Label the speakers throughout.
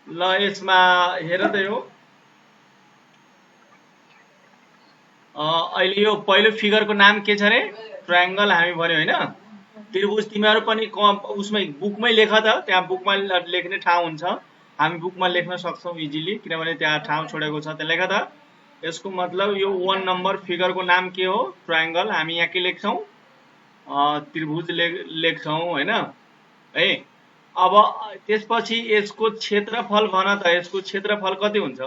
Speaker 1: ल यसमा हेर त यो अहिले यो पहिलो फिगरको नाम के छ रे? ट्रायंगल हामी भन्यो होइन? त्रिभुज तिमीहरू पनि उसमै बुकमै लेख त, त्यहाँ बुकमा लेख्ने ठाउँ हुन्छ। हामी बुकमा लेख्न सक्छौँ इजिली, किनभने त्यहाँ ठाउँ छोडेको छ। त्यहाँ लेख त। यसको मतलब यो 1 नम्बर फिगरको नाम के हो? ट्रायंगल। हामी यहाँ के लेख्छौँ? त्रिभुज लेख्छौँ होइन है। अब त्यसपछि यसको क्षेत्रफल भन त, यसको क्षेत्रफल कति हुन्छ?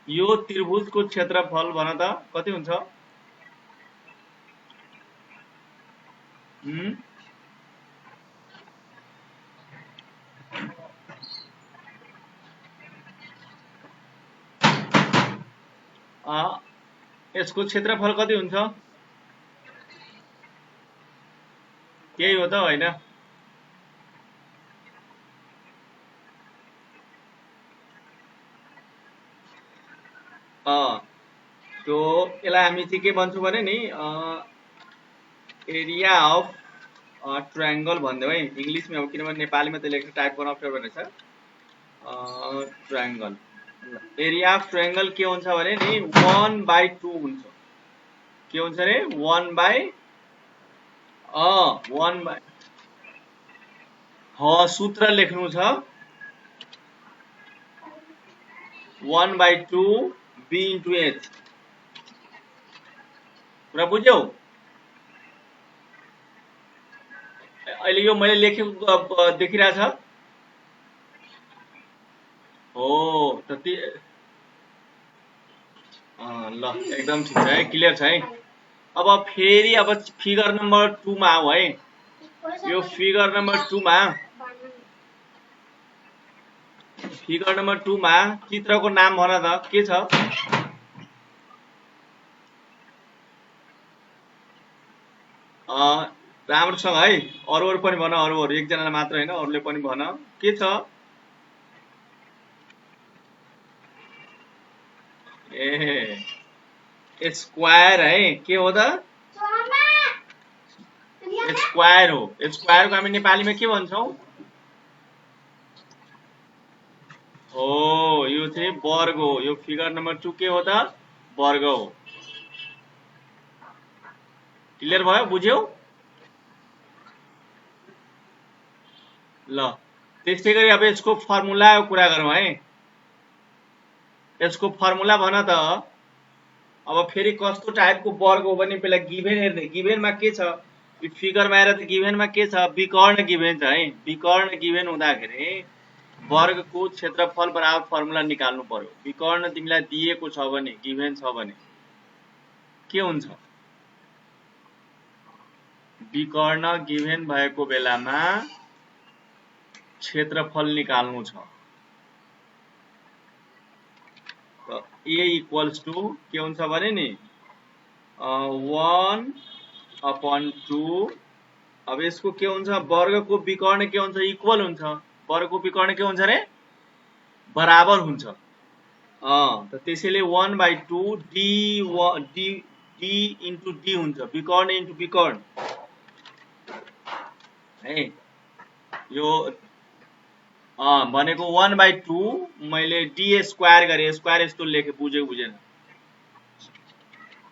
Speaker 1: यो त्रिभुजको क्षेत्रफल भन त कति हुन्छ? यसको क्षेत्रफल कति हुन्छ? त्यही हो त होइन? त्यो यसलाई हामी चाहिँ के भन्छौँ भने नि एरिया अफ ट्रायंगल भनिदेऊ है इङ्ग्लिसमा। अब किनभने नेपालीमा त लेख्न टाइप गर्न अप्ठ्यारो रहेछ। ट्रायंगल एरिया अफ ट्रायंगल के हुन्छ भने नि 1/2 हुन्छ। के हुन्छ रे? 1/, सूत्र लेख्नु छ 1/2 b into h। कुरा बुझ्यौ? अहिले यो मैले लेखेको देखिरहेछ? हो त ल एकदम ठिक छ है, क्लियर छ है। अब फेरि अब फिगर नम्बर 2 मा आऊ है। यो फिगर नम्बर 2 मा चित्रको नाम भन त के छ? राम्रोसँग है, अरूहरू पनि भन, अरूहरू एकजनाले मात्र होइन, अरूले पनि भन के छ? ए स्क्वायर है, के हो त? स्क्वायर हो। स्क्वायरको हामी नेपालीमा के भन्छौँ? हो, यो चाहिँ वर्ग हो। यो फिगर नम्बर 2 के हो त? वर्ग हो। क्लियर भयो? बुझ्यौ? ल त्यस्तै गरी अब यसको फर्मुलाको कुरा गरौँ है। यसको फर्मुला भन त। अब फेरि कस्तो टाइपको वर्ग हो भने पहिला गिभेन हेर्ने। गिभेनमा के छ? यो फिगरमा हेर त, गिभेनमा के छ? विकर्ण गिभेन छ है। विकर्ण गिभेन हुँदाखेरि वर्गको क्षेत्रफल बराबर फर्मुला निकाल्नु पर्यो। विकर्ण तिमीलाई दिएको छ भने, गिभेन छ भने के हुन्छ? विकर्ण गिभेन भएको बेलामा क्षेत्रफल निकाल्नु छ। a इक्वल्स टू के हुन्छ भने नि 1/2। अब यसको के हुन्छ? वर्गको विकर्ण के हुन्छ? इक्वल हुन्छ। वर्गको विकर्ण के हुन्छ रे? बराबर हुन्छ। त त्यसैले 1/2 d इन्टु d हुन्छ। विकर्ण इन्टु विकर्ण है। यो भनेको 1/2 मैले d स्क्वायर गरे। स्क्वायर यस्तो लेखे, बुझेन?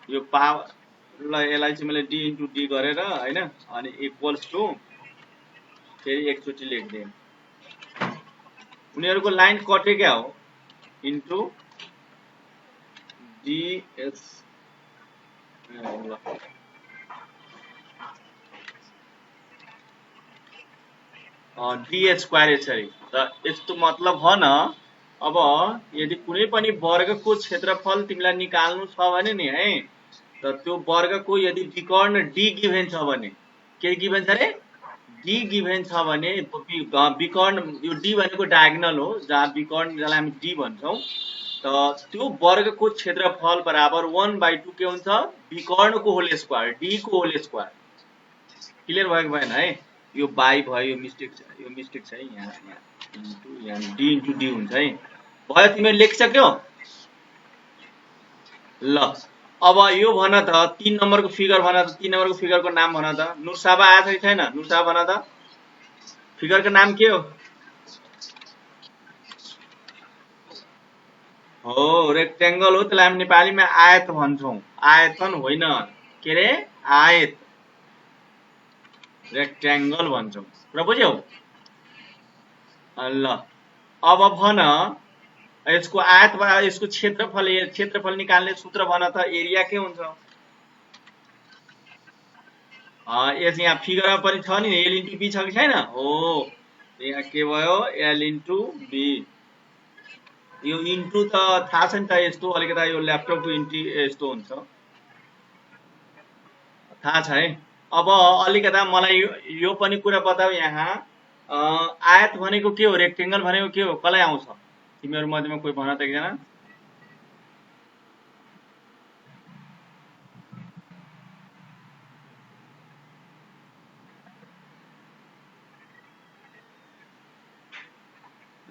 Speaker 1: यो पावर ल यसलाई चाहिँ मैले d इन्टु d गरेर होइन, अनि इक्वल्स टु फेरि एकचोटि लेख्दिएँ। उनीहरूको लाइन कटे क्या हो? इन्टु ds d स्क्वायर यसरी। त यस्तो मतलब भन, अब यदि कुनै पनि वर्गको क्षेत्रफल तिमीलाई निकाल्नु छ भने नि है, त त्यो वर्गको यदि विकर्ण d गिभेन छ भने, के गिभेन छ रे? d गिभेन छ भने विकर्ण, यो d भनेको डायगोनल हो, जहाँ विकर्ण जसलाई हामी d भन्छौँ। त त्यो वर्गको क्षेत्रफल बराबर 1/2 के हुन्छ? विकर्णको होल स्क्वायर, d को होल स्क्वायर। क्लियर भयो कि भएन है? यो बाई भयो, यो मिस्टेक छ है। यहाँ d इन्टु d हुन्छ है। भयो? तिमीले लेखिसक्यौ? ल अब यो भन त, 3 नम्बरको फिगर भन त। 3 नम्बरको फिगरको नाम भन त। नुरसाबा आएको छ कि छैन? नुरसाबा भन त। फिगरको नाम के हो? हो रेक्टेंगल हो, त्यसलाई हामी नेपालीमा आयत भन्छौँ, आयतन होइन, के अरे आयत, रेक्टेंगल भन्छौँ। र बुझ्यौ? ल अब भन यसको आयत यसको क्षेत्रफल निकाल्ने सूत्र भन त, एरिया के हुन्छ? यस यहाँ फिगरमा पनि छ नि, एल इन्टु बी छ कि छैन? हो, यहाँ के भयो, एल इन्टु बी। यो इन्टु त थाहा छ नि त, यस्तो अलिकता यो ल्यापटपको इन्टु यस्तो हुन्छ, थाहा छ है। अब अलिकता मलाई यो पनि कुरा बताऊ यहाँ, आयत भनेको के हो, रेक्टेंगल भनेको के हो, कसलाई आउँछ? तिमीहरू मध्येमा कोही भन त एकजना।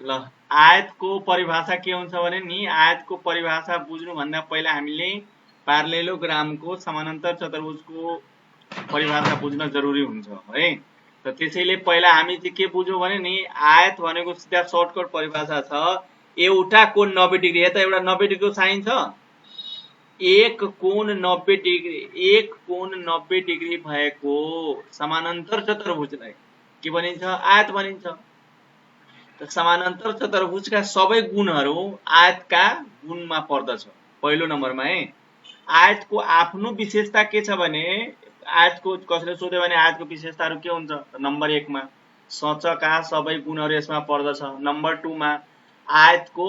Speaker 1: ल आयतको परिभाषा के हुन्छ भने नि, आयतको परिभाषा बुझ्नुभन्दा पहिला हामीले प्यारालेलोग्रामको समानान्तर चतुर्भुजको परिभाषा बुझ्न जरुरी हुन्छ है। त त्यसैले पहिला हामी चाहिँ के बुझ्यौँ भने नि, आयत भनेको सिधा सर्टकट परिभाषा छ, एउटा कोण 90 डिग्री, यता एउटा 90 डिग्रीको साइन छ, एक कोण 90 डिग्री भएको समानान्तर चतुर्भुजलाई के भनिन्छ? आयत भनिन्छ। समानान्तर चतुर्भुजका सबै गुणहरू आयतका गुणमा पर्दछ। पहिलो नम्बरमा है, आयतको आफ्नो विशेषता के छ भने, आयतको कसैले सोध्यो भने आयतको विशेषताहरू के हुन्छ? नम्बर 1 मा सचका सबै गुणहरू यसमा पर्दछ। नम्बर 2 मा आयतको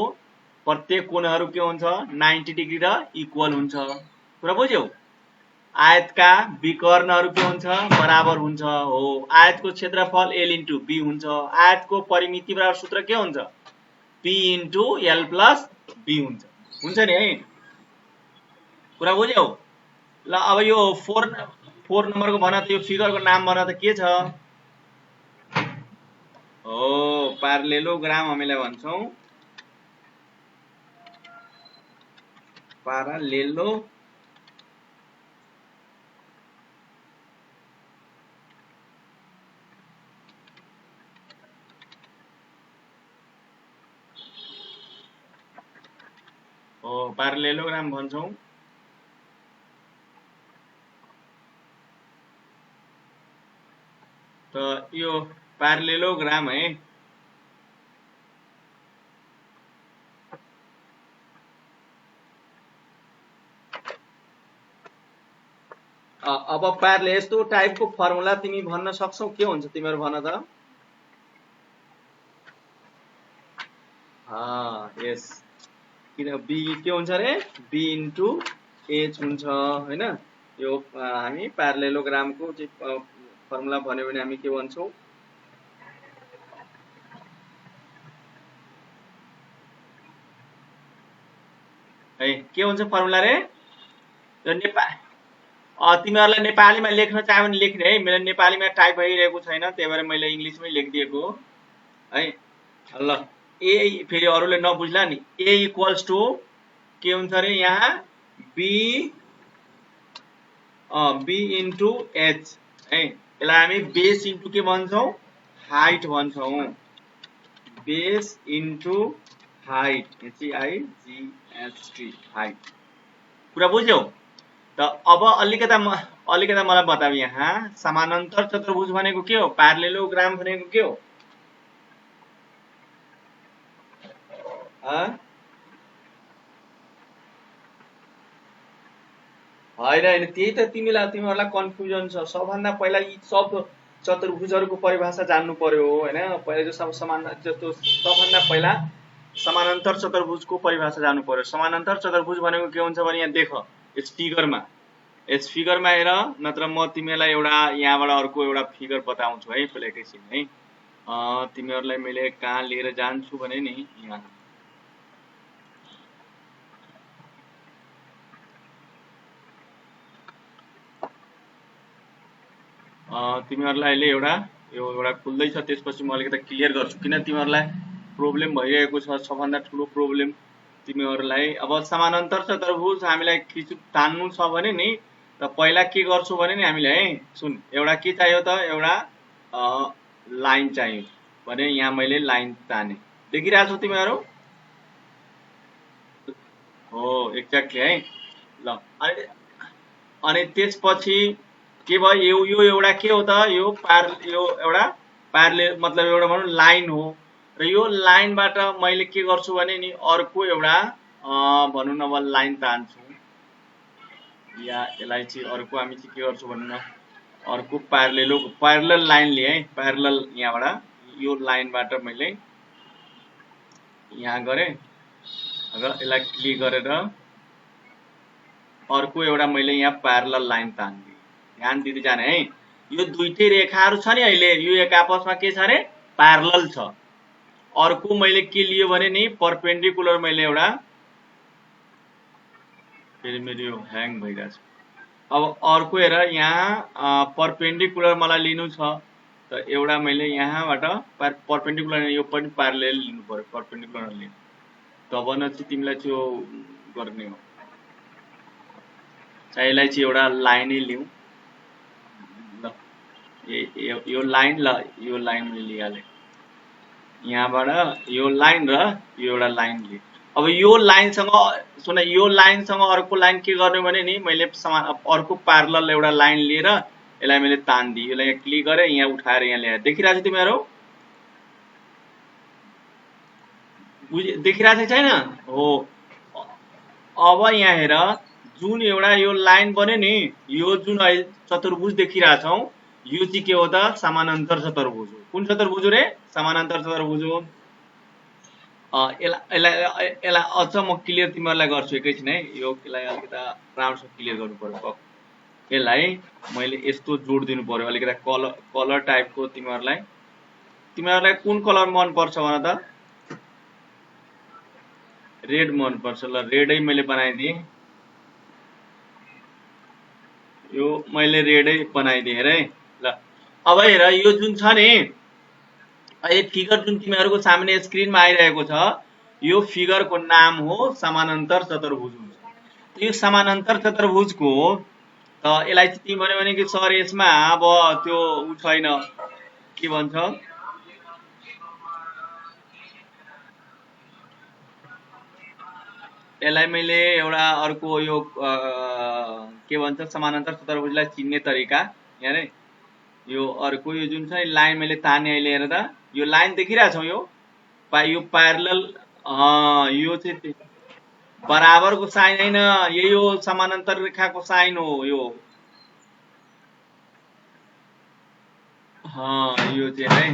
Speaker 1: प्रत्येक कोणहरू के हुन्छ? 90 डिग्री र इक्वल हुन्छ। कुरा बुझ्यौ? आयतका विकर्णहरू के हुन्छ? बराबर हुन्छ। हो, आयतको क्षेत्रफल एल इन्टु बी हुन्छ। आयतको परिमिति बराबर सूत्र के हुन्छ? P into l plus b हुन्छ नि है। कुरा बुझ्यौ? ल अब यो 4 नम्बरको भन त, यो फिगरको नाम भन त, के छ? हो, प्यारालेलोग्राम हामीलाई भन्छौँ, प्यारालेलो हो, प्यारालेलोग्राम भन्छौँ। त यो प्यारालेलोग्राम है, अब प्यारले यस्तो टाइपको फर्मुला तिमी भन्न सक्छौ, के हुन्छ तिमीहरू भन त? यस, किन बी के हुन्छ रे? बी इन्टु एच हुन्छ होइन। यो हामी प्यारालेलोग्रामको चाहिँ फर्मुला भन्यो भने हामी के भन्छौँ? है के हुन्छ फर्मुला रे? तिमीहरूलाई नेपालीमा लेख्न चाह्यो भने लेख्ने है, मेरो नेपालीमा टाइप भइरहेको छैन, त्यही भएर मैले इङ्ग्लिसमै लेखिदिएको है। ल ए, फेरि अरूले नबुझ्ला नि, ए इक्वल्स टु के हुन्छ अरे यहाँ? बी इन्टु एच है। यसलाई हामी बेस इन्टु के भन्छौँ? हाइट भन्छौँ। Base into height, HIGHT, height. कुरा बुझ्यौ? त अब अलिकता मलाई बताऊ यहाँ, समानान्तर चतुर्भुज भनेको के हो? प्यारालेलोग्राम भनेको के हो? होइन, त्यही त तिमीहरूलाई कन्फ्युजन छ। सबभन्दा पहिला यी सब चतुर्भुजहरूको परिभाषा जान्नु पर्यो होइन। पहिला सबभन्दा पहिला समानान्तर चतुर्भुजको परिभाषा जान्नु पर्यो। समानान्तर चतुर्भुज भनेको के हुन्छ भने, यहाँ देख, यस फिगरमा हेर, नत्र म तिमीहरूलाई एउटा यहाँबाट अर्को एउटा फिगर बताउँछु है, पहिला एकैछिन है। तिमीहरूलाई मैले कहाँ लिएर जान्छु भने नि, यहाँ तिमीहरूलाई अहिले एउटा खुल्दैछ, त्यसपछि म अलिकति क्लियर गर्छु, किन तिमीहरूलाई प्रब्लम भइरहेको छ। सबभन्दा ठुलो प्रब्लम तिमीहरूलाई अब समानान्तर चतुर्भुज हामीलाई तान्नु छ भने नि, त पहिला के गर्छौ भने नि हामीले है, सुन, एउटा के चाहियो त? एउटा लाइन चाहियो भने यहाँ मैले लाइन ताने, देखिरहेको छौ तिमीहरू? हो एक्ज्याक्टली है। ल अनि त्यसपछि के भयो, यो एउटा के हो त, यो एउटा प्यारले मतलब एउटा भनौँ लाइन हो। र यो लाइनबाट मैले के गर्छु भने नि अर्को एउटा भनौँ न अब लाइन तान्छु, या यसलाई चाहिँ अर्को हामी चाहिँ के गर्छौँ भन्नु न, अर्को प्यारलल लाइन लिएँ है, प्यारलल यहाँबाट यो लाइनबाट मैले यहाँ गरेँ र यसलाई क्लिक गरेर अर्को एउटा मैले यहाँ प्यारलल लाइन तानिदिएँ। ध्यान दिँदै जाने है, यो दुईटै रेखाहरू छ नि अहिले यो एक आपसमा के छ अरे प्यारलल छ। अर्को मैले के लियो भने नि परपेन्डिकुलर, मैले एउटा फेरि मेरो यो ह्याङ भइरहेछ। अब अर्को हेर यहाँ परपेन्डिकुलर मलाई लिनु छ, त एउटा मैले यहाँबाट परपेन्डिकुलर, यो पनि प्यारलल लिनु पर्यो, परपेन्डिकुलर लिनु, तब न चाहिँ तिमीलाई त्यो गर्ने हो। चाहे यसलाई चाहिँ एउटा लाइनै लिउँ, ल यो लाइन, ल यो लाइन मैले लिइहालेँ, यहाँबाट यो लाइन र यो एउटा लाइन लिएँ। अब यो लाइनसँग सुन, यो लाइनसँग अर्को लाइन के गर्ने भने नि मैले अर्को प्यारलल एउटा लाइन लिएर यसलाई मैले तानिदिएँ, यसलाई यहाँ क्लिक गरेँ, यहाँ उठाएर यहाँ ल्याएर, देखिरहेको छ तिमीहरू, देखिरहेको छ छैन हो। अब यहाँ हेर, जुन एउटा यो लाइन बन्यो नि, यो जुन चतुर्भुज देखिरहेछौ, यो चाहिँ के हो त समानान्तर चतुर्भुज हो। कुन चतुर्भुज हो रे? समानान्तर चतुर्भुज हो। यसलाई अझ म क्लियर तिमीहरूलाई गर्छु एकैछिन है, यसलाई अलिकति राम्रोसँग क्लियर गर्नु पर्यो। यसलाई मैले यस्तो जोड दिनु पर्यो, अलिकति कलर टाइपको। तिमीहरूलाई कुन कलर मन पर्छ भन त? रेड मन पर्छ, ल रेडै मैले बनाइदिएँ, यो मैले रेडै बनाइदिएँ हेर है। ल अब हेर, यो जुन छ नि अहिले फिगर जुन तिमीहरूको सामने स्क्रिनमा आइरहेको छ, यो फिगरको नाम हो समानान्तर चतुर्भुज। यो समानान्तर चतुर्भुजको त यसलाई चाहिँ तिमी भन्यो भने कि सर यसमा अब त्यो उ छैन, के भन्छ, यसलाई मैले एउटा अर्को यो के भन्छ समानान्तर चतुर्भुजलाई चिन्ने तरिका यहाँ नै, यो अर्को यो जुन छ लाइन मैले ताने अहिले हेर त, यो लाइन देखिरहेछौ, यो प्यारलल, यो चाहिँ बराबरको साइन हैन, यही हो समानान्तर रेखाको साइन हो यो। यो चाहिँ है,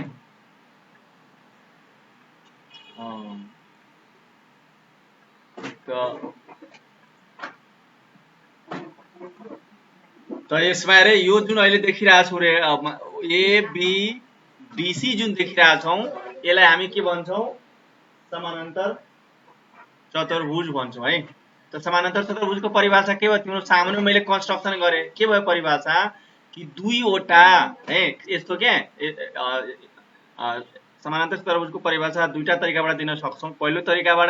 Speaker 1: त यसमा हेरे यो जुन अहिले देखिरहेछौ रे एबीडीसी जुन देखिरहेछौ, यसलाई हामी के भन्छौँ? समानान्तर चतुर्भुज भन्छौँ है। त समानान्तर चतुर्भुजको परिभाषा के भयो? तिम्रो सामने मैले कन्स्ट्रक्सन गरेँ, के भयो परिभाषा? कि दुईवटा है यस्तो के समानान्तर चतुर्भुजको परिभाषा दुईटा तरिकाबाट दिन सक्छौँ। पहिलो तरिकाबाट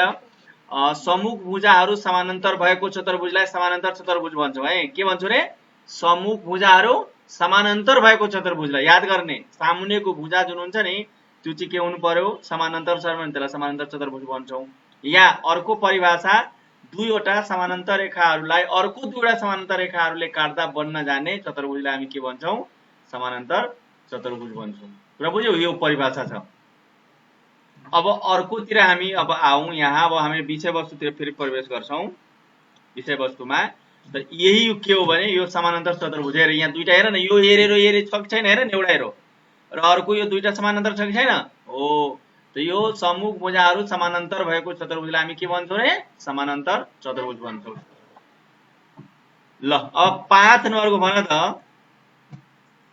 Speaker 1: सम्मुख भुजाहरू समानान्तर भएको चतुर्भुजलाई समानान्तर चतुर्भुज भन्छौँ है। के भन्छौँ रे? सम्मुख भुजाहरू समानान्तर भएको चतुर्भुजलाई, याद गर्ने, सामुन्नेको भुजा जुन हुन्छ नि त्यो चाहिँ के हुनु पर्यो? समानान्तर छ भने त्यसलाई समानान्तर चतुर्भुज भन्छौँ। या अर्को परिभाषा, दुईवटा समानान्तर रेखाहरूलाई अर्को दुईवटा समानान्तर रेखाहरूले काट्दा बन्न जाने चतुर्भुजलाई हामी के भन्छौँ? समानान्तर चतुर्भुज भन्छौँ। र बुझ्यौ, यो परिभाषा छ। अब अर्कोतिर हामी अब आउँ, यहाँ अब हामी विषयवस्तुतिर फेरि प्रवेश गर्छौँ। विषयवस्तुमा त यही के हो भने यो समानान्तर चतुर्भुज, हेर यहाँ दुईटा, हेर न, यो हेरे छ कि छैन, हेर न, एउटा हेरो र अर्को, यो दुईटा समानान्तर छ कि छैन हो। त यो सम्मुख भुजाहरू समानान्तर भएको चतुर्भुजलाई हामी के भन्छौँ रे? समानान्तर चतुर्भुज भन्छौँ। ल अब 5 नम्बरको भन त,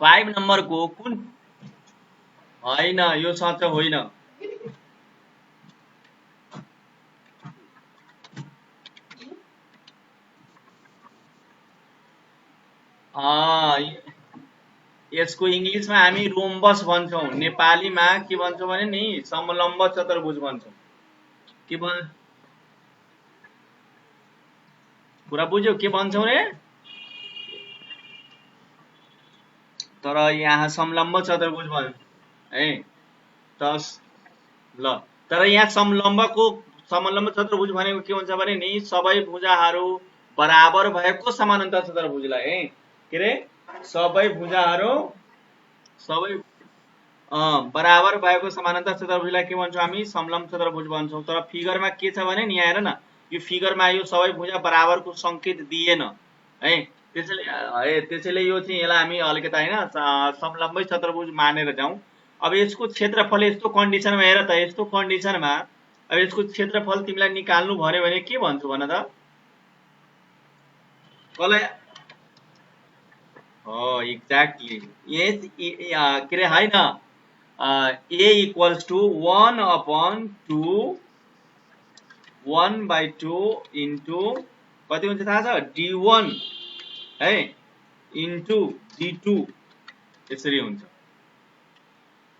Speaker 1: 5 नम्बरको कुन? होइन, यो सच होइन। यसको इङ्ग्लिसमा हामी रोम्बस भन्छौँ, नेपालीमा के भन्छौँ भने नि समलम्ब चतुर्भुज भन्छौँ। के कुरा बुझ्यौ के भन्छौँ रे? तर यहाँ समलम्ब चतुर्भुज भन्छ है। ल तर यहाँ समलम्ब चतुर्भुज भनेको के हुन्छ भने नि सबै भुजाहरू बराबर भएको समानान्तर चतुर्भुजलाई के रे सबै भुजाहरू सबै बराबर भएको समानान्तर चतुर्भुजलाई के भन्छौँ हामी समलम्ब चतुर्भुज भन्छौँ। तर फिगरमा के छ भने नि हेर न यो फिगरमा यो सबै भुजा बराबरको संकेत दिएन है, त्यसैले यो चाहिँ यसलाई हामी अलिकति हैन समलम्बै चतुर्भुज मानेर जाउँ। अब यसको क्षेत्रफल यस्तो कन्डिसनमा हेर त, यस्तो कन्डिसनमा अब यसको क्षेत्रफल तिमीलाई निकाल्नु भन्यो भने के भन्छु भन त? कसलाई हो एक्ज्याक्टली यस के रे हैन a इक्वल्स टु 1/2 1/2 इन्टु कति हुन्छ थाहा छ d1 है इन्टु d2 यसरी हुन्छ।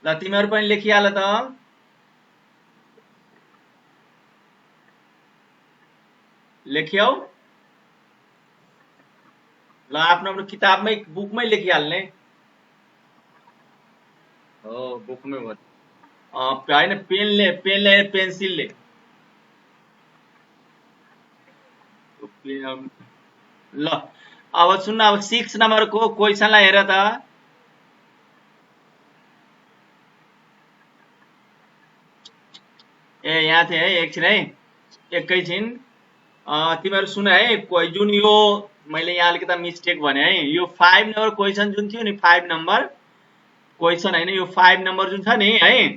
Speaker 1: ल तिमीहरु पनि लेखिहाल त। लेख्यौ? ल आफ्नो आफ्नो किताबमै बुकमै लेखिहाल्ने हो, बुकमै भयो हैन पेनले पेन्सिलले। ल अब सुन्न, अब 6 नम्बरको क्वेसनलाई हेर त। ए यहाँ थिए है, एकछिन है, एकैछिन तिमीहरु सुन है। जुन यो मैले यहाँ अलिकति मिस्टेक भने है, यो 5 नम्बर क्वेसन जुन थियो नि 5 नम्बर क्वेसन हैन, यो 5 नम्बर जुन छ नि है,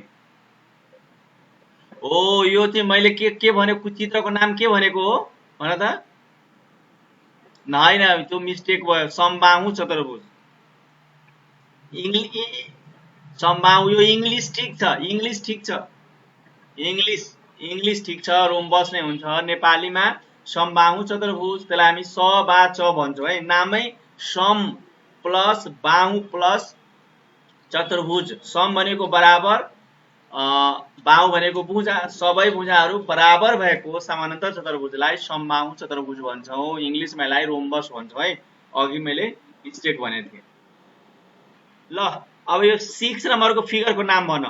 Speaker 1: हो यो चाहिँ मैले के भनेको चित्रको नाम के भनेको हो भन त? हैन त्यो मिस्टेक भयो, समबाहु चतुर्भुज। समबाहु यो इंग्लिश ठीक छ, इंग्लिश ठीक छ, इंग्लिश ठीक छ, रोम्बस नै हुन्छ। नेपालीमा समबाहु चतुर्भुज, त्यसलाई हामी स बा च भन्छौँ है। नामै सम प्लस बाहु प्लस चतुर्भुज। सम भनेको बराबर, बाहु भनेको भुजा, सबै भुजाहरू बराबर भएको समानान्तर चतुर्भुजलाई समबाहु चतुर्भुज भन्छौँ। इंग्लिशमा यसलाई रोम्बस भन्छौँ है, अघि मैले मिस्टेक भनेको थिएँ। ल अब यो 6 नम्बरको फिगरको नाम भन।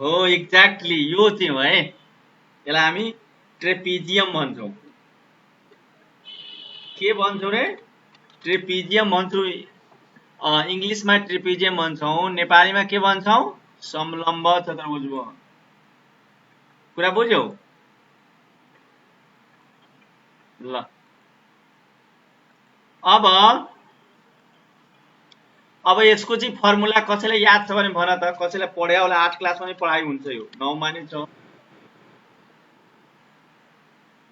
Speaker 1: हो एक्ज्याक्टली यो चाहिँ हो है, यसलाई हामी ट्रेपिजियम भन्छौँ। के भन्छौँ रे? ट्रेपिजियम भन्छौँ। इंग्लिशमा ट्रेपिजियम भन्छौँ, नेपालीमा के भन्छौँ? समलम्ब चतुर्भुज भयो। कुरा बुझ्यौ? ल अब यसको चाहिँ फर्मुला कसैलाई याद छ भने भन त, कसैलाई पढ्या होला, 8 क्लासमा नै पढाइ हुन्छ यो, 9 मा नै छ।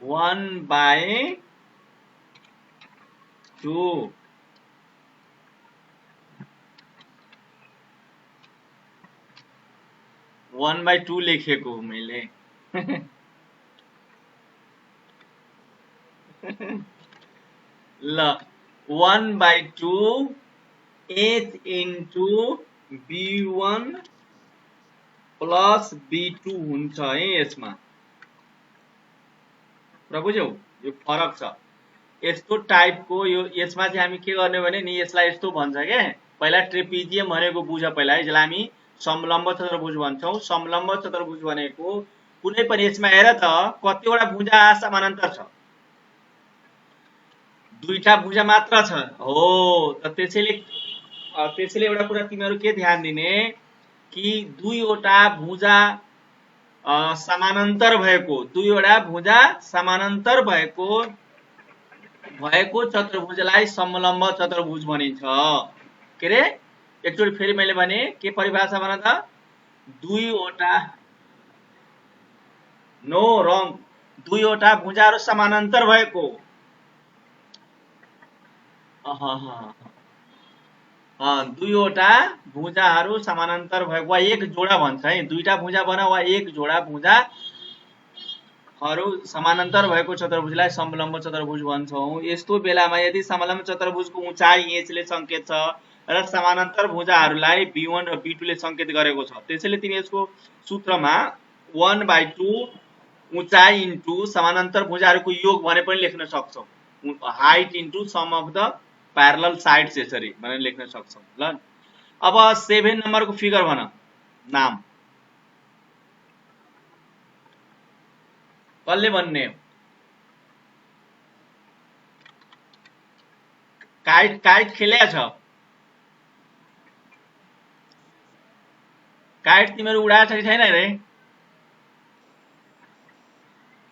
Speaker 1: 1/2 1/2 लेखेको मैले ल 1/2 h into b1 plus b2 हुन्छ है यसमा। र बुझ्यौ? यो फरक छ। यस्तो टाइपको यो यसमा चाहिँ हामी के गर्ने भने नि यसलाई यस्तो भन्छ के, पहिला ट्रेपिजियम भनेको बुझ पहिला है, जसलाई हामी समलम्ब चतुर्भुज भन्छौँ। समलम्ब चतुर्भुज भनेको कुनै पनि, यसमा हेर त कतिवटा भुजा समानान्तर छ? दुईटा भुजा मात्र छ हो। त त्यसैले एउटा कुरा तिमीहरु के ध्यान दिने कि दुईवटा भुजा समानान्तर भएको, दुईवटा भुजा समानान्तर भएको चतुर्भुजलाई समलम्ब चतुर्भुज भनिन्छ। के रे? एकचोटि फेरि मैले भने के परिभाषा भन त? दुईवटा नो रङ, दुईवटा भुजाहरू समानान्तर भएको, दुईवटा भुजाहरू समानान्तर भएको वा एक जोडा भन्छ है, दुईटा भुजा बन वा एक जोडा भुजाहरू समानान्तर भएको चतुर्भुजलाई समलम्ब चतुर्भुज भन्छौँ। यस्तो बेलामा यदि समलम्ब चतुर्भुजको उचाइ h ले संकेत छ र समानान्तर भुजाहरूलाई b1 र b2 ले संकेत गरेको छ, त्यसैले तिमी यसको सूत्रमा 1/2 उचाइ इन्टु समानान्तर भुजाहरूको योग भने पनि लेख्न सक्छौ, height into sum of the parallel sides यसरी भनेर लेख्न सक्छौ। ल अब 7 नम्बरको फिगर भन नाम। कसले भन्ने? काइट काइट खेलेको छ? काइट तिमीहरू उडाएको छ कि छैन रे?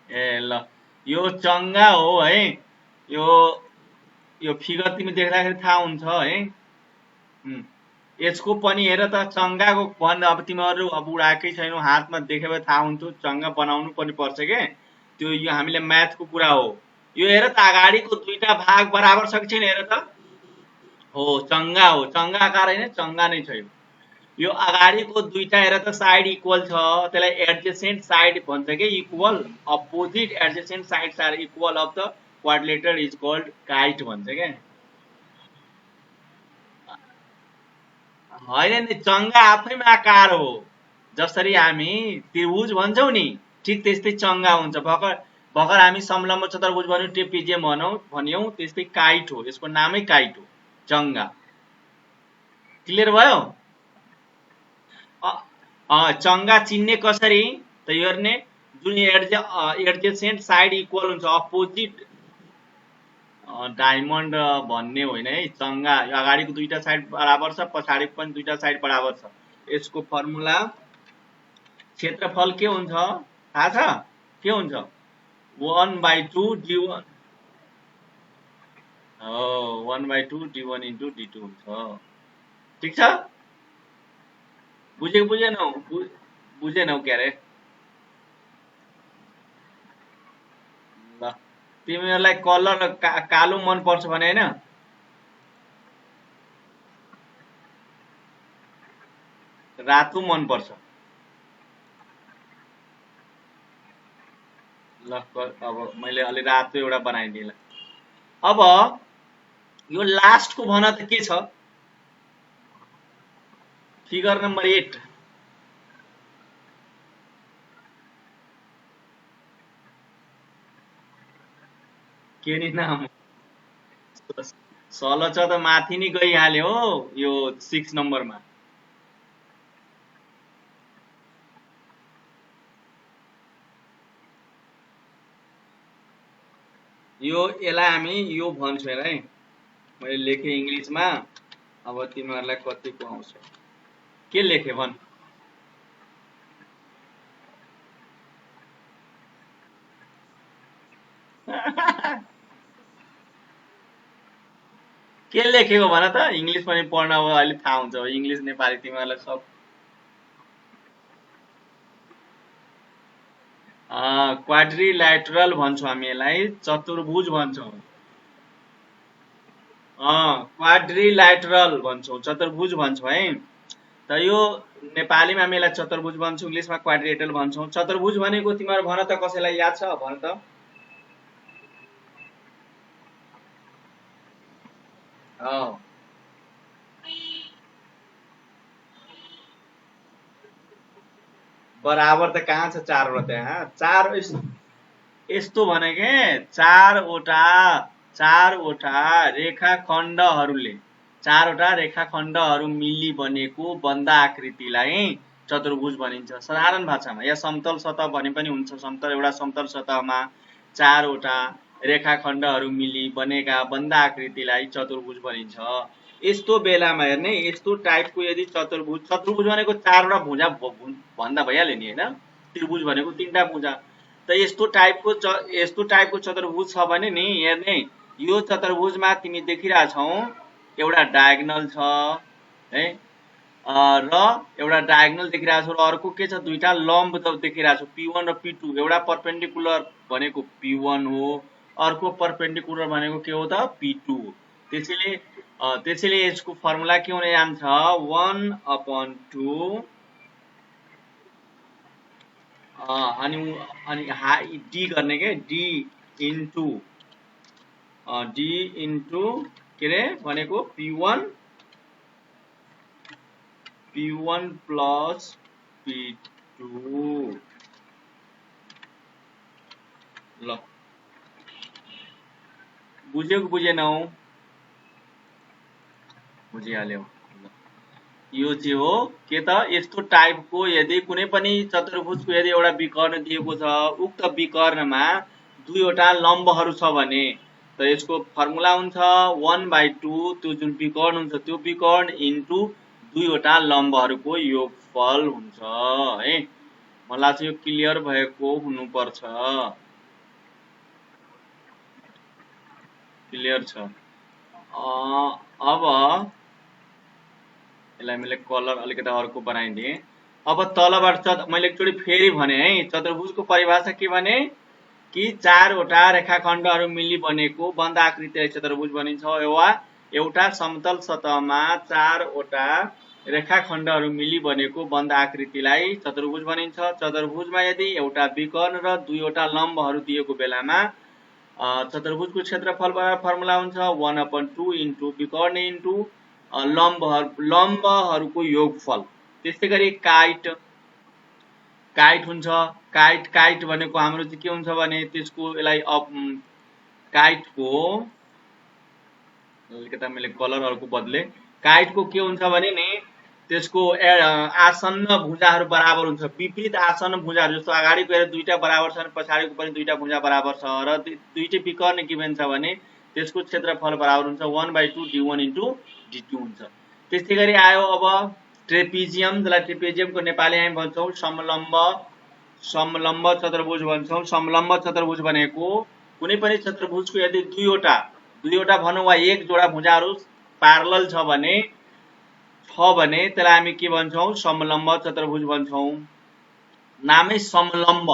Speaker 1: ए ल, यो चङ्गा हो है। यो यो फिगर तिमी देख्दाखेरि थाहा हुन्छ है। यसको पनि हेर त, चङ्गाको भन। अब तिमीहरू अब उडाएकै छैनौ, हातमा देखे भए थाहा हुन्थ्यो। चङ्गा बनाउनु पनि पर्छ के, त्यो यो हामीले म्याथको कुरा हो। यो हेर त, अगाडिको दुईटा भाग बराबर छ कि छैन हेर त। हो, चङ्गा हो। चङ्गा आकार होइन, चङ्गा नै छ यो। यो अगाडिको दुईटा हेर त, साइड इक्वल छ, त्यसलाई एडजेसेन्ट साइड भन्छ के, equal. Opposite adjacent sides are equal of the quadrilateral is called kite भन्छ क्या। होइन नि, चङ्गा आफैमा आकार हो। जसरी हामी त्रिभुज भन्छौँ नि, ठिक त्यस्तै चङ्गा हुन्छ। भर्खर भर्खर हामी समलम्ब चतुर्भुज भन्यौँ, ट्रेपिजियम भन्यौँ, त्यस्तै काइट हो। यसको नामै काइट हो, चङ्गा। क्लियर भयो? चङ्गा चिन्ने कसरी त हेर्ने, जुन एडजेसेन्ट साइड इक्वल हुन्छ, अपोजिट। डायमन्ड भन्ने होइन है, चङ्गा अगाडिको दुईटा साइड बराबर छ, पछाडिको पनि दुईटा साइड बराबर छ। यसको फर्मुला क्षेत्रफल के हुन्छ थाहा छ? के हुन्छ? 1/2 d1 हो, 1/2 d1 into d2 हुन्छ। ठिक छ? बुझेनौ? बुझेनौ के अरे? ल, तिमीहरूलाई कलर कालो मन पर्छ भने होइन? रातो मन पर्छ? ल, अब मैले अलि रातो एउटा बनाइदिएँ। अब यो लास्टको भन त के छ? Figure number 8। के नि नाम? सलच त माथि नै गइहाल्यो हो, यो 6 नम्बरमा। यसलाई हामी यो भन्छौँ हेर है, मैले लेखेँ इङ्ग्लिसमा। अब तिमीहरूलाई कतिको आउँछ? के लेखेँ भन? के लेखेको भन त? इङ्ग्लिस पनि पढ्न अब अहिले थाहा हुन्छ। इङ्ग्लिस नेपाली तिमीहरूलाई सब क्वाड्रिल्याटरल भन्छौँ हामी यसलाई, चतुर्भुज भन्छौँ। क्वाड्रिल्याटरल भन्छौँ, चतुर्भुज भन्छौँ है। त यो नेपालीमा हामी यसलाई चतुर्भुज भन्छौँ, इङ्ग्लिसमा क्वाड्रिलेटरल भन्छौँ। चतुर्भुज भनेको तिमीहरू भन त, कसैलाई याद छ? भन त। बराबर त कहाँ छ चारवटा त्यहाँ? चार यस्तो भने के, चारवटा रेखाखण्डहरू मिली बनेको बन्द आकृतिलाई चतुर्भुज भनिन्छ साधारण भाषामा। या समतल सतह भने पनि हुन्छ। एउटा समतल सतहमा चारवटा रेखाखण्डहरू मिली बनेका बन्द आकृतिलाई चतुर्भुज भनिन्छ। यस्तो बेलामा हेर्ने, यस्तो टाइपको यदि चतुर्भुज भनेको चारवटा भुजा भन्दा भइहाल्यो नि होइन? त्रिभुज भनेको तीनटा भुजा। त यस्तो टाइपको चतुर्भुज छ भने नि हेर्ने, यो चतुर्भुजमा तिमी देखिरहेछौ एउटा डायगोनल छ है, र एउटा डायगोनल देखिरहेछौ, र अर्को के छ? दुईटा लम्ब देखिरहेछौ, P1 र P2। एउटा परपेन्डिकुलर भनेको P1 हो, अर्को परपेन्डिकुलर भनेको के हो त? P2 हो। त्यसैले यसको फर्मुला के हुने जान्छ? 1/2 अनि डी गर्ने के, डी इन्टु के रे भनेको P1 प्लस P2। ल, बुझ्यौ कि बुझेनौ? बुझिहाल्यौ। यो चाहिँ हो के त यस्तो टाइपको यदि कुनै पनि चतुर्भुजको यदि एउटा विकर्ण दिएको छ उक्त विकर्णमा दुईवटा लम्बहरू छ भने त यसको फर्मुला हुन्छ 1/2 त्यो जुन विकर्ण हुन्छ त्यो विकर्ण इन्टु दुईवटा लम्बहरूको योगफल हुन्छ है। मलाई चाहिँ यो क्लियर भएको हुनुपर्छ। क्लियर छ। अब यसलाई मैले कलर अलिकति अर्को बनाइदिएँ। अब तलबाट मैले एकचोटि फेरि भने है चतुर्भुजको परिभाषा के भने कि चारवटा रेखाखण्डहरू मिली बनेको बन्द आकृतिलाई चतुर्भुज भनिन्छ वा एउटा समतल सतहमा चारवटा रेखाखण्डहरू मिली बनेको बन्द आकृतिलाई चतुर्भुज भनिन्छ। चतुर्भुजमा यदि एउटा विकर्ण र दुईवटा लम्बहरू दिएको बेलामा चतुर्भुजको क्षेत्रफल फर्मुला हुन्छ 1/2 इन्टु विकर्ण इन्टु लम्बहरूको योगफल। त्यस्तै गरी काइट हुन्छ। काइट भनेको हाम्रो चाहिँ के हुन्छ भने त्यसको यसलाई काइटको अलिकति मैले कलरहरूको बदले काइटको के हुन्छ भने नि त्यसको आसन्न भुजाहरू बराबर हुन्छ। विपरीत आसन्न भुजाहरू जस्तो अगाडिको हेरेर दुईटा बराबर छन् पछाडिको पनि दुईटा भुजा बराबर छ र दुईटै विकर्ण गिभेन छ भने त्यसको क्षेत्रफल बराबर हुन्छ 1/2 d1 इन्टु d2 हुन्छ। त्यस्तै गरी आयो अब ट्रेपिजियम, जसलाई ट्रेपेजियमको नेपाली हामी भन्छौँ समलम्ब चतुर्भुज भन्छौँ। समलम्ब चतुर्भुज भनेको कुनै पनि चतुर्भुजको यदि दुईवटा भनौँ वा एक जोडा भुजाहरू प्यारलल छ भने त्यसलाई हामी के भन्छौँ समलम्ब चतुर्भुज भन्छौँ। नामै समलम्ब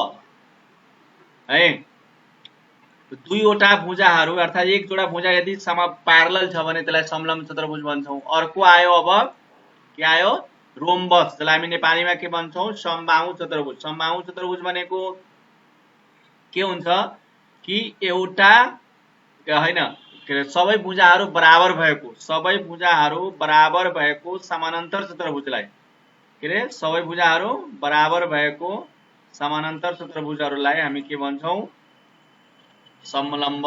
Speaker 1: है। दुईवटा भुजाहरू अर्थात् एक जोडा भुजा यदि प्यारलल छ भने त्यसलाई समलम्ब चतुर्भुज भन्छौँ। अर्को आयो अब के आयो रोम्बस, जसलाई हामी नेपालीमा के भन्छौँ समबाहु चतुर्भुज। समबाहु चतुर्भुज भनेको के हुन्छ कि एउटा हैन सबै भुजाहरू बराबर भएको समानान्तर चतुर्भुजलाई के रे सबै भुजाहरू बराबर भएको समानान्तर चतुर्भुजहरूलाई हामी के भन्छौँ समलम्ब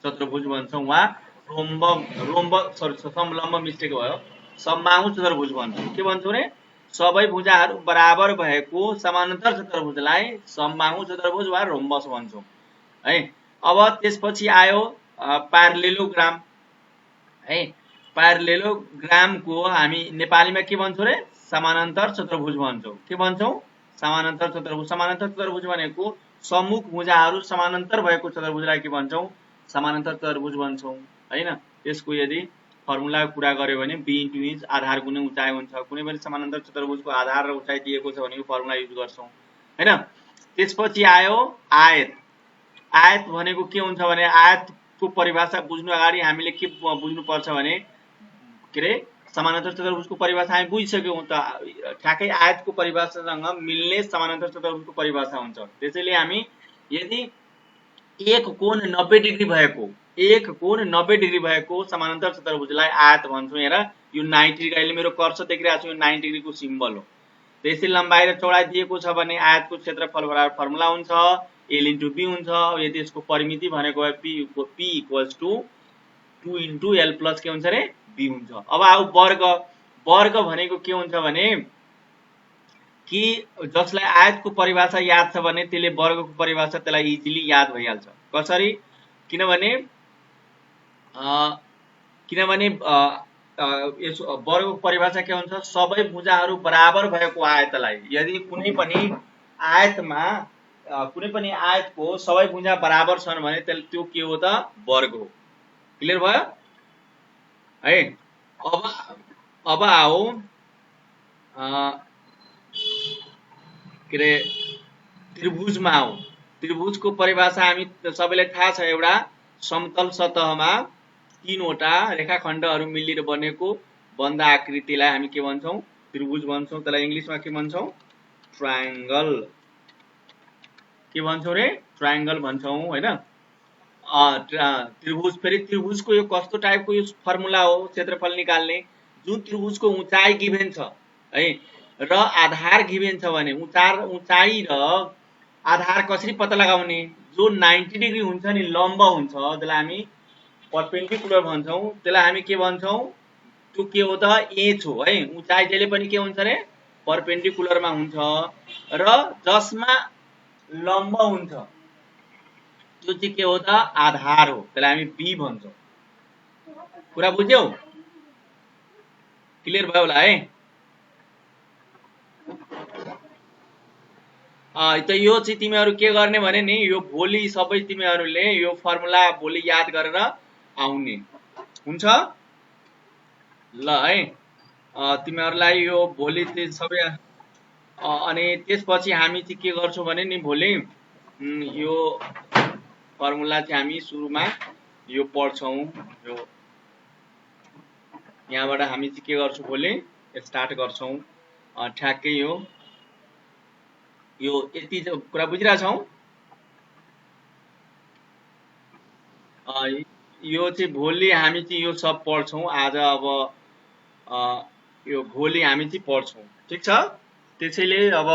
Speaker 1: चतुर्भुज भन्छौँ वा समलम्ब मिस्टेक भयो समबाहु चतुर्भुज भन्छौँ। के भन्छौँ रे सबै भुजाहरू बराबर भएको समानान्तर चतुर्भुजलाई समबाहु चतुर्भुज वा रोम्बस भन्छौँ है। अब त्यसपछि आयो प्यारलेलोग्राम है। प्यारलेलोग्रामको हामी नेपालीमा के भन्छौँ रे समानान्तर चतुर्भुज भन्छौँ। के भन्छौँ समानान्तर चतुर्भुज। समानान्तर चतुर्भुज भनेको सम्मुख भुजाहरू समानान्तर भएको चतुर्भुजलाई के भन्छौँ समानान्तर चतुर्भुज भन्छौँ हैन। त्यसको यदि फर्मुला कुरा गर्यो भने b इन्टु इन्च आधार गुणे उचाइ हुन्छ। कुनै पनि समानान्तर चतुर्भुजको आधार र उचाइ दिएको छ भने यो फर्मुला युज गर्छौँ हैन। त्यसपछि आयो आयत। आयत भनेको के हुन्छ भने आयतको परिभाषा बुझ्नु अगाडि हामीले के बुझ्नुपर्छ भने के रे समानान्तर चतुर्भुजको परिभाषा हामी बुझिसक्यौँ त ठ्याक्कै आयतको परिभाषासँग मिल्ने समानान्तर चतुर्भुजको परिभाषा हुन्छ। त्यसैले हामी यदि एक कोण 90 डिग्री भएको समानान्तर चतुर्भुजलाई आयत भन्छौँ। हेर यो 90 डिग्री अहिले मेरो कर्सर देखिरहेको छु यो 90 डिग्रीको सिम्बल हो। त्यसै लम्बाइ र चौडाइ दिएको छ भने आयतको क्षेत्रफल बराबर फर्मुला हुन्छ l इन्टु b हुन्छ। यदि यसको परिमिति भनेको p equals to 2 into l plus के हुन्छ रे b हुन्छ। अब आउ वर्ग भनेको के हुन्छ भने कि जसलाई आयतको परिभाषा याद छ भने त्यसले वर्गको परिभाषा त्यसलाई इजिली याद भइहाल्छ। कसरी किनभने यस वर्गको परिभाषा के हुन्छ सबै भुजाहरू बराबर भएको आयतलाई यदि कुनै पनि आयतको सबै भुजा बराबर छन् भने त्यो के हो त वर्ग हो। क्लियर भयो है। अब आओ के रे त्रिभुजमा आऊ। त्रिभुजको परिभाषा हामी सबैलाई थाहा छ एउटा समतल सतहमा तीनवटा रेखाखण्डहरू मिलेर बनेको बन्द आकृतिलाई हामी के भन्छौँ त्रिभुज भन्छौँ। त्यसलाई इङ्ग्लिसमा के भन्छौँ ट्रायंगल। के भन्छौँ रे ट्रायंगल भन्छौँ हैन। त्रिभुज फेरि त्रिभुजको यो कस्तो टाइपको यो फर्मुला हो क्षेत्रफल निकाल्ने जुन त्रिभुजको उचाइ गिभेन छ है र आधार गिभेन छ भने उचाइ र आधार कसरी पत्ता लगाउने जो 90 डिग्री हुन्छ नि लम्ब हुन्छ जसलाई हामी परपेन्डिकुलर भन्छौँ। त्यसलाई हामी के भन्छौँ त्यो के हो त एच हो है। उचाइ जहिले पनि के हुन्छ रे परपेन्डिकुलरमा हुन्छ र जसमा लम्ब हुन्छ त्यो चाहिँ के हो त आधार हो, त्यसलाई हामी बी भन्छौँ। कुरा बुझ्यौ? क्लियर भयो होला है? त यो चाहिँ तिमीहरू के गर्ने भने नि यो भोलि सबै तिमीहरूले यो फर्मुला भोलि याद गरेर आउने हुन्छ ल है। तिमीहरूलाई यो भोलि सबै अनि त्यसपछि हामी चाहिँ के गर्छौँ भने नि भोलि यो फर्मुला चाहिँ हामी सुरुमा यो पढ्छौँ। यो यहाँबाट हामी चाहिँ के गर्छौँ भोलि स्टार्ट गर्छौँ ठ्याक्कै यो यति कुरा बुझिरहेछौँ। यो चाहिँ भोलि हामी चाहिँ यो सब पढ्छौँ आज। अब यो भोलि हामी चाहिँ पढ्छौँ, ठिक छ? त्यसैले अब